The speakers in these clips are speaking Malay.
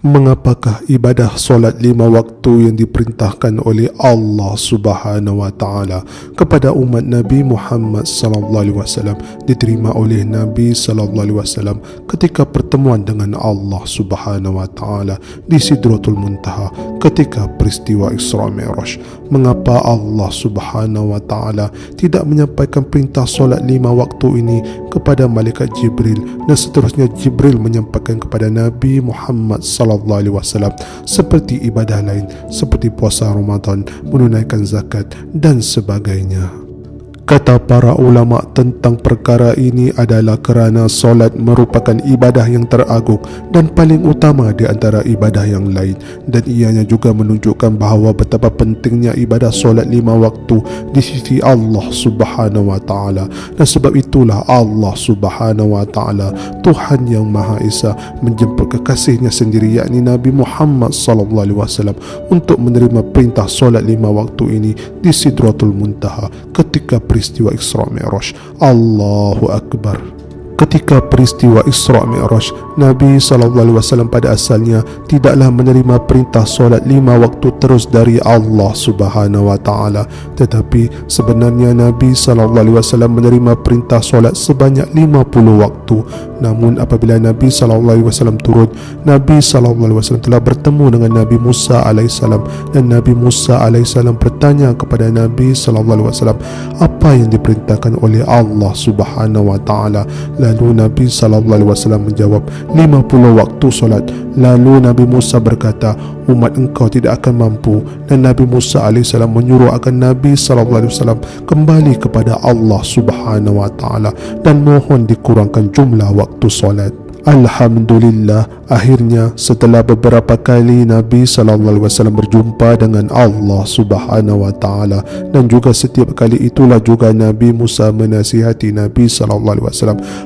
Mengapakah ibadah solat 5 waktu yang diperintahkan oleh Allah Subhanahu wa taala kepada umat Nabi Muhammad sallallahu alaihi wasallam diterima oleh Nabi sallallahu alaihi wasallam ketika pertemuan dengan Allah Subhanahu wa taala di Sidratul Muntaha ketika peristiwa Isra Mi'raj? Mengapa Allah Subhanahu wa taala tidak menyampaikan perintah solat 5 waktu ini kepada malaikat Jibril dan seterusnya Jibril menyampaikan kepada Nabi Muhammad sallallahu alaihi wasallam seperti ibadah lain seperti puasa Ramadan, menunaikan zakat dan sebagainya? Kata para ulama tentang perkara ini adalah kerana solat merupakan ibadah yang teragung dan paling utama di antara ibadah yang lain, dan ianya juga menunjukkan bahawa betapa pentingnya ibadah solat 5 waktu di sisi Allah Subhanahu wa taala. Dan sebab itulah Allah Subhanahu wa taala, Tuhan yang Maha Esa, menjemput kekasihnya sendiri yakni Nabi Muhammad sallallahu alaihi wasallam untuk menerima perintah solat 5 waktu ini di Sidratul Muntaha ketika peristiwa Isra Mi'raj. Allahu Akbar. Ketika peristiwa Isra Mi'raj, Nabi SAW pada asalnya tidaklah menerima perintah solat 5 waktu terus dari Allah Subhanahu wa taala, tetapi sebenarnya Nabi SAW menerima perintah solat sebanyak 50 waktu. Namun apabila Nabi SAW turun, Nabi SAW telah bertemu dengan Nabi Musa AS, dan Nabi Musa AS bertanya kepada Nabi SAW apa yang diperintahkan oleh Allah Subhanahu wa taala. Lalu Nabi SAW menjawab 50 waktu solat. Lalu Nabi Musa berkata, umat engkau tidak akan mampu, dan Nabi Musa AS menyuruh agar Nabi SAW kembali kepada Allah Subhanahu wa taala dan mohon dikurangkan jumlah waktu solat. Alhamdulillah, akhirnya setelah beberapa kali Nabi SAW berjumpa dengan Allah Subhanahu wa taala, dan juga setiap kali itulah juga Nabi Musa menasihati Nabi SAW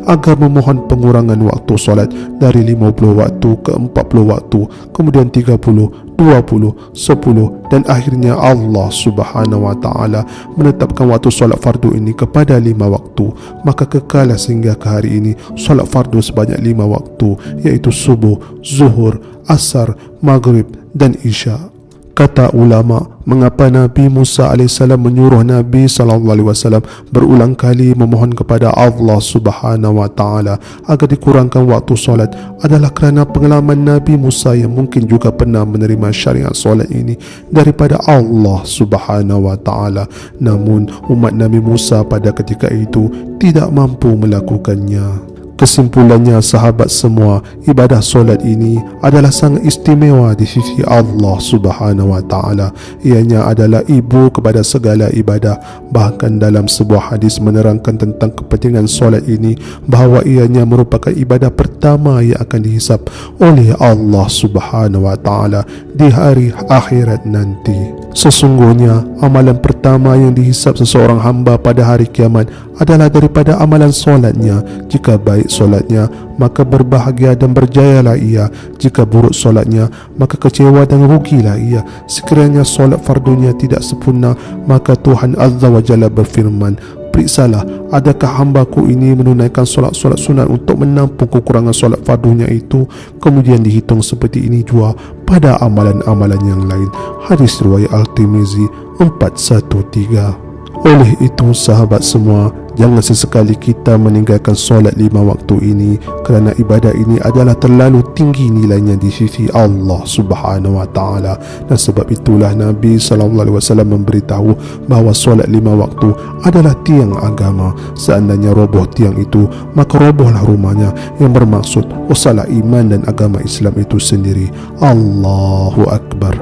agar memohon pengurangan waktu solat dari 50 waktu ke 40 waktu, kemudian 30, 20, 10, dan akhirnya Allah Subhanahu wa taala menetapkan waktu solat fardu ini kepada 5 waktu. Maka kekalah sehingga ke hari ini solat fardu sebanyak 5 waktu, iaitu subuh, zuhur, asar, maghrib dan isya. Kata ulama, mengapa Nabi Musa AS menyuruh Nabi SAW berulang kali memohon kepada Allah Subhanahu wa taala agar dikurangkan waktu solat adalah kerana pengalaman Nabi Musa yang mungkin juga pernah menerima syariat solat ini daripada Allah Subhanahu wa taala. Namun umat Nabi Musa pada ketika itu tidak mampu melakukannya. Kesimpulannya sahabat semua, ibadah solat ini adalah sangat istimewa di sisi Allah Subhanahu wa taala. Ianya adalah ibu kepada segala ibadah. Bahkan dalam sebuah hadis menerangkan tentang kepentingan solat ini bahawa ianya merupakan ibadah pertama yang akan dihisap oleh Allah Subhanahu wa taala di hari akhirat nanti. Sesungguhnya amalan pertama yang dihisap seseorang hamba pada hari kiamat adalah daripada amalan solatnya. Jika baik solatnya, maka berbahagia dan berjayalah ia. Jika buruk solatnya, maka kecewa dan rugilah ia. Sekiranya solat fardunya tidak sempurna, maka Tuhan Azza wa Jalla berfirman, periksalah, adakah hambaku ini menunaikan solat-solat sunat untuk menampung kekurangan solat fardunya itu? Kemudian dihitung seperti ini jua pada amalan-amalan yang lain. Hadis riwayat Al-Tirmizi 413. Oleh itu sahabat semua, jangan sesekali kita meninggalkan solat 5 waktu ini, kerana ibadah ini adalah terlalu tinggi nilainya di sisi Allah Subhanahu wa taala. Dan sebab itulah Nabi SAW memberitahu bahawa solat 5 waktu adalah tiang agama. Seandainya roboh tiang itu, maka robohlah rumahnya, yang bermaksud usahlah iman dan agama Islam itu sendiri. Allahu Akbar.